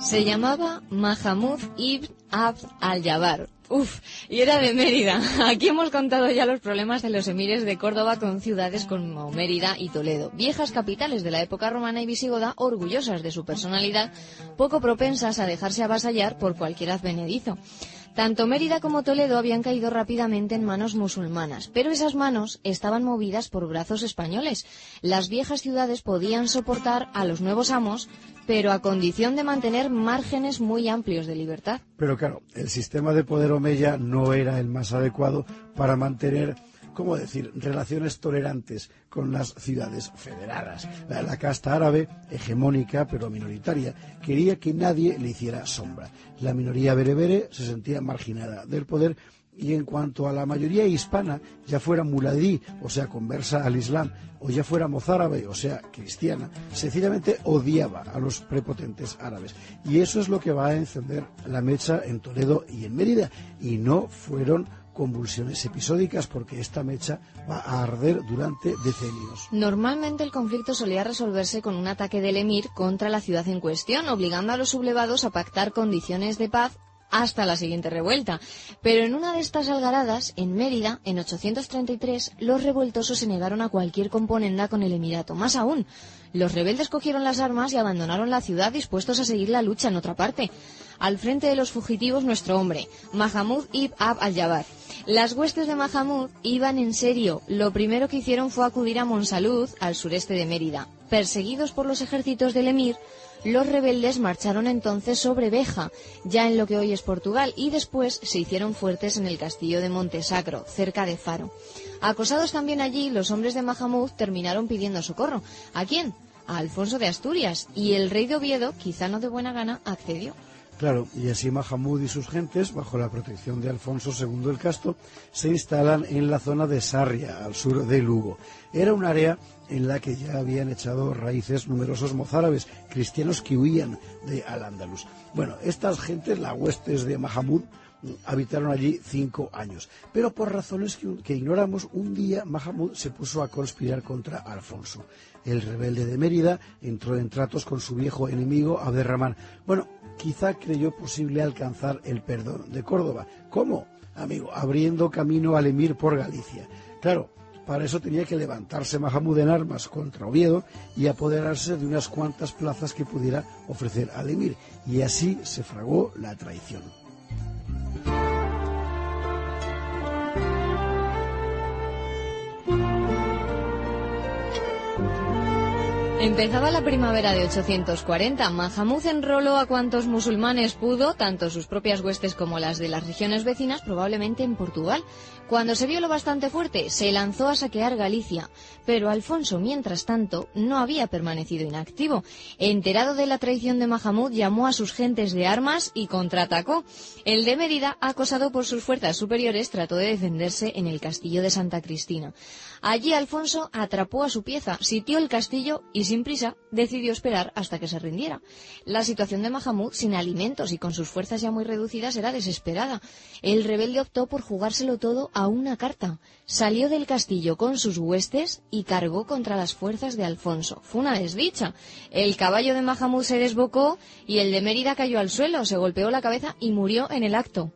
Se llamaba Mahamud ibn Abd al-Jabbar. Y era de Mérida. Aquí hemos contado ya los problemas de los emires de Córdoba con ciudades como Mérida y Toledo, viejas capitales de la época romana y visigoda, orgullosas de su personalidad, poco propensas a dejarse avasallar por cualquier advenedizo. Tanto Mérida como Toledo habían caído rápidamente en manos musulmanas, pero esas manos estaban movidas por brazos españoles. Las viejas ciudades podían soportar a los nuevos amos, pero a condición de mantener márgenes muy amplios de libertad. Pero claro, el sistema de poder omeya no era el más adecuado para mantener, ¿cómo decir?, relaciones tolerantes con las ciudades federadas. La casta árabe, hegemónica pero minoritaria, quería que nadie le hiciera sombra. La minoría berebere se sentía marginada del poder. Y en cuanto a la mayoría hispana, ya fuera muladí, o sea, conversa al Islam, o ya fuera mozárabe, o sea, cristiana, sencillamente odiaba a los prepotentes árabes. Y eso es lo que va a encender la mecha en Toledo y en Mérida. Y no fueron convulsiones episódicas, porque esta mecha va a arder durante decenios. Normalmente el conflicto solía resolverse con un ataque del emir contra la ciudad en cuestión, obligando a los sublevados a pactar condiciones de paz hasta la siguiente revuelta. Pero en una de estas algaradas, en Mérida, en 833, los revoltosos se negaron a cualquier componenda con el emirato. Más aún, los rebeldes cogieron las armas y abandonaron la ciudad dispuestos a seguir la lucha en otra parte. Al frente de los fugitivos, nuestro hombre, Mahamud ibn Abd al-Jabbar. Las huestes de Mahamud iban en serio. Lo primero que hicieron fue acudir a Monsalud, al sureste de Mérida. Perseguidos por los ejércitos del emir, los rebeldes marcharon entonces sobre Beja, ya en lo que hoy es Portugal, y después se hicieron fuertes en el castillo de Montesacro, cerca de Faro. Acosados también allí, los hombres de Mahamud terminaron pidiendo socorro. ¿A quién? A Alfonso de Asturias, y el rey de Oviedo, quizá no de buena gana, accedió. Claro, y así Mahamud y sus gentes, bajo la protección de Alfonso II el Casto, se instalan en la zona de Sarria, al sur de Lugo. Era un área en la que ya habían echado raíces numerosos mozárabes, cristianos que huían de Al-Ándalus. Bueno, estas gentes, las huestes de Mahamud, habitaron allí 5 años. Pero por razones que ignoramos, un día Mahamud se puso a conspirar contra Alfonso. El rebelde de Mérida entró en tratos con su viejo enemigo Abderramán. Bueno, quizá creyó posible alcanzar el perdón de Córdoba. ¿Cómo? Amigo, abriendo camino al emir por Galicia. Claro, para eso tenía que levantarse Mahamud en armas contra Oviedo y apoderarse de unas cuantas plazas que pudiera ofrecer al emir. Y así se fraguó la traición. Empezaba la primavera de 840. Mahamud enroló a cuantos musulmanes pudo, tanto sus propias huestes como las de las regiones vecinas, probablemente en Portugal. Cuando se vio lo bastante fuerte, se lanzó a saquear Galicia. Pero Alfonso, mientras tanto, no había permanecido inactivo. Enterado de la traición de Mahamud, llamó a sus gentes de armas y contraatacó. El de Mérida, acosado por sus fuerzas superiores, trató de defenderse en el castillo de Santa Cristina. Allí Alfonso atrapó a su pieza, sitió el castillo y sin prisa decidió esperar hasta que se rindiera. La situación de Mahamud, sin alimentos y con sus fuerzas ya muy reducidas, era desesperada. El rebelde optó por jugárselo todo a una carta. Salió del castillo con sus huestes y cargó contra las fuerzas de Alfonso. Fue una desdicha. El caballo de Mahamud se desbocó y el de Mérida cayó al suelo, se golpeó la cabeza y murió en el acto.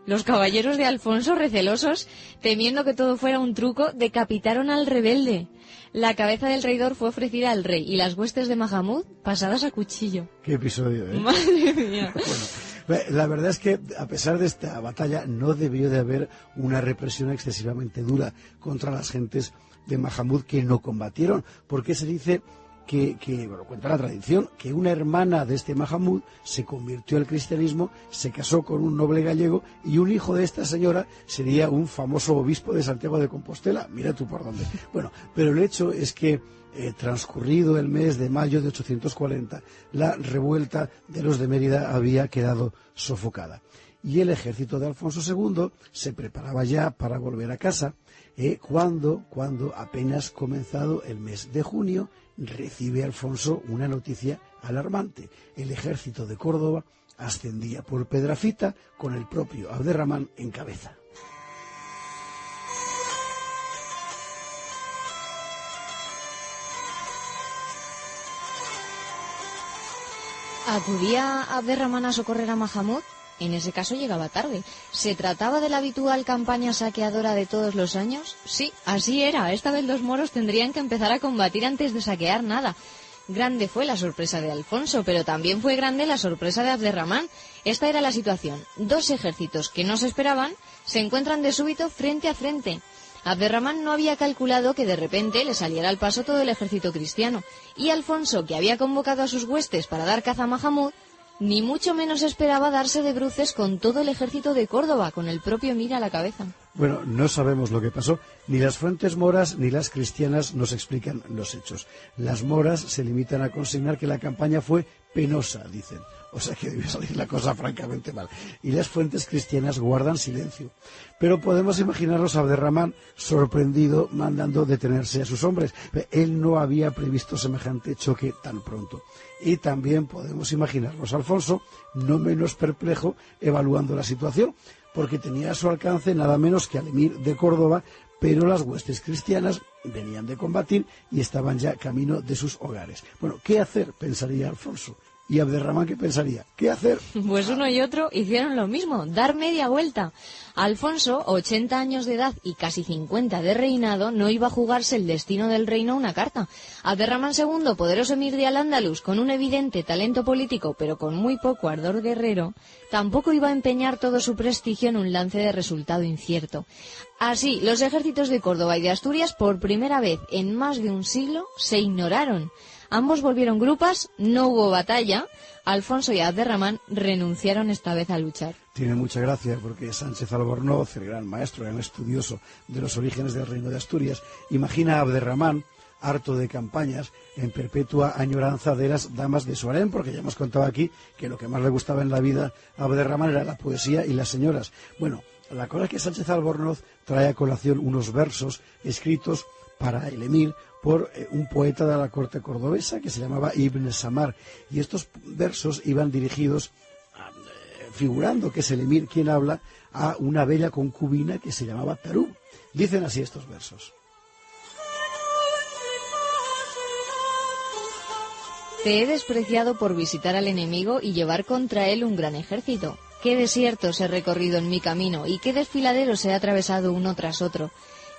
Los caballeros de Alfonso, recelosos, temiendo que todo fuera un truco, decapitaron al rebelde. La cabeza del traidor fue ofrecida al rey y las huestes de Mahamud pasadas a cuchillo. Qué episodio, ¿eh? Madre mía. Bueno, la verdad es que, a pesar de esta batalla, no debió de haber una represión excesivamente dura contra las gentes de Mahamud que no combatieron, porque se dice bueno, cuenta la tradición, que una hermana de este Mahamud se convirtió al cristianismo, se casó con un noble gallego y un hijo de esta señora sería un famoso obispo de Santiago de Compostela. Mira tú por dónde. Bueno, pero el hecho es que transcurrido el mes de mayo de 840, la revuelta de los de Mérida había quedado sofocada. Y el ejército de Alfonso II se preparaba ya para volver a casa, cuando apenas comenzado el mes de junio, recibe Alfonso una noticia alarmante. El ejército de Córdoba ascendía por Pedrafita con el propio Abderramán en cabeza. ¿Acudía Abderramán a socorrer a Mahamud? En ese caso llegaba tarde. ¿Se trataba de la habitual campaña saqueadora de todos los años? Sí, así era. Esta vez los moros tendrían que empezar a combatir antes de saquear nada. Grande fue la sorpresa de Alfonso, pero también fue grande la sorpresa de Abderramán. Esta era la situación. Dos ejércitos que no se esperaban se encuentran de súbito frente a frente. Abderramán no había calculado que de repente le saliera al paso todo el ejército cristiano, y Alfonso, que había convocado a sus huestes para dar caza a Mahamud, ni mucho menos esperaba darse de bruces con todo el ejército de Córdoba, con el propio emir a la cabeza. Bueno, no sabemos lo que pasó. Ni las fuentes moras ni las cristianas nos explican los hechos. Las moras se limitan a consignar que la campaña fue penosa, dicen. O sea que debió salir la cosa francamente mal. Y las fuentes cristianas guardan silencio. Pero podemos imaginarnos a Abderramán sorprendido mandando detenerse a sus hombres. Él no había previsto semejante choque tan pronto. Y también podemos imaginarnos a Alfonso, no menos perplejo, evaluando la situación, porque tenía a su alcance nada menos que al emir de Córdoba, pero las huestes cristianas venían de combatir y estaban ya camino de sus hogares. Bueno, ¿qué hacer?, pensaría Alfonso. ¿Y Abderramán qué pensaría? ¿Qué hacer? Pues uno y otro hicieron lo mismo, dar media vuelta. Alfonso, 80 años de edad y casi 50 de reinado, no iba a jugarse el destino del reino a una carta. Abderramán II, poderoso emir de Al-Ándalus, con un evidente talento político, pero con muy poco ardor guerrero, tampoco iba a empeñar todo su prestigio en un lance de resultado incierto. Así, los ejércitos de Córdoba y de Asturias, por primera vez en más de un siglo, se ignoraron. Ambos volvieron grupas, no hubo batalla. Alfonso y Abderramán renunciaron esta vez a luchar. Tiene mucha gracia porque Sánchez Albornoz, el gran maestro, gran estudioso de los orígenes del reino de Asturias, imagina a Abderramán harto de campañas, en perpetua añoranza de las damas de su harén, porque ya hemos contado aquí que lo que más le gustaba en la vida a Abderramán era la poesía y las señoras. Bueno, la cosa es que Sánchez Albornoz trae a colación unos versos escritos para el emir por un poeta de la corte cordobesa que se llamaba Ibn Samar, y estos versos iban dirigidos, figurando que es el emir quien habla, a una bella concubina que se llamaba Tarub. Dicen así estos versos: Te he despreciado por visitar al enemigo y llevar contra él un gran ejército. Qué desiertos he recorrido en mi camino y qué desfiladeros he atravesado uno tras otro.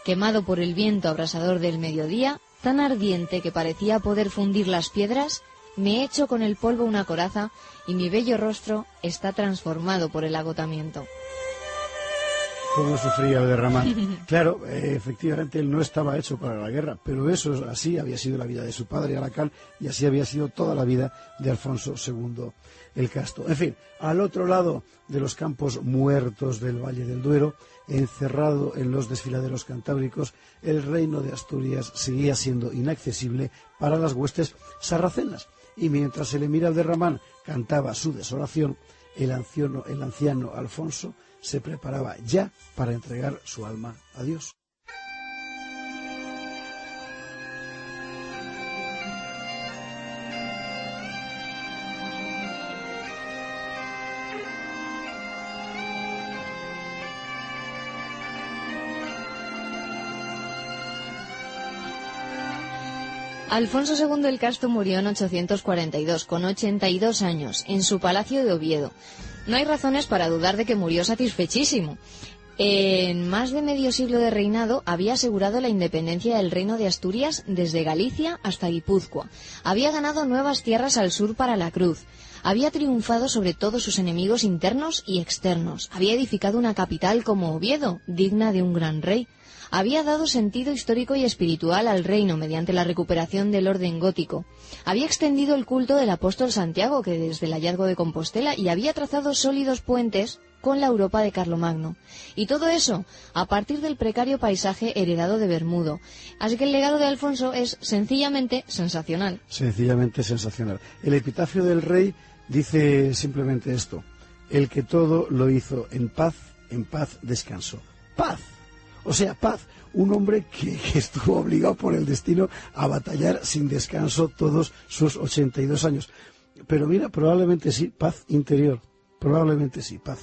Quemado por el viento abrasador del mediodía, tan ardiente que parecía poder fundir las piedras, me he hecho con el polvo una coraza y mi bello rostro está transformado por el agotamiento. ¿Cómo sufría Abderramán? Claro, efectivamente él no estaba hecho para la guerra, pero eso así había sido la vida de su padre Alacán y así había sido toda la vida de Alfonso II el Casto. En fin, al otro lado de los campos muertos del Valle del Duero, encerrado en los desfiladeros cantábricos, el reino de Asturias seguía siendo inaccesible para las huestes sarracenas. Y mientras el emir Abderramán cantaba su desolación, el anciano Alfonso se preparaba ya para entregar su alma a Dios. Alfonso II el Casto murió en 842, con 82 años, en su palacio de Oviedo. No hay razones para dudar de que murió satisfechísimo. En más de medio siglo de reinado había asegurado la independencia del reino de Asturias desde Galicia hasta Guipúzcoa. Había ganado nuevas tierras al sur para la cruz. Había triunfado sobre todos sus enemigos internos y externos. Había edificado una capital como Oviedo, digna de un gran rey. Había dado sentido histórico y espiritual al reino mediante la recuperación del orden gótico. Había extendido el culto del apóstol Santiago, que desde el hallazgo de Compostela, y había trazado sólidos puentes con la Europa de Carlomagno. Y todo eso a partir del precario paisaje heredado de Bermudo. Así que el legado de Alfonso es sencillamente sensacional. Sencillamente sensacional. El epitafio del rey dice simplemente esto: el que todo lo hizo en paz descansó. ¡Paz! O sea, paz, un hombre que estuvo obligado por el destino a batallar sin descanso todos sus 82 años. Pero mira, probablemente sí, paz interior, probablemente sí, paz.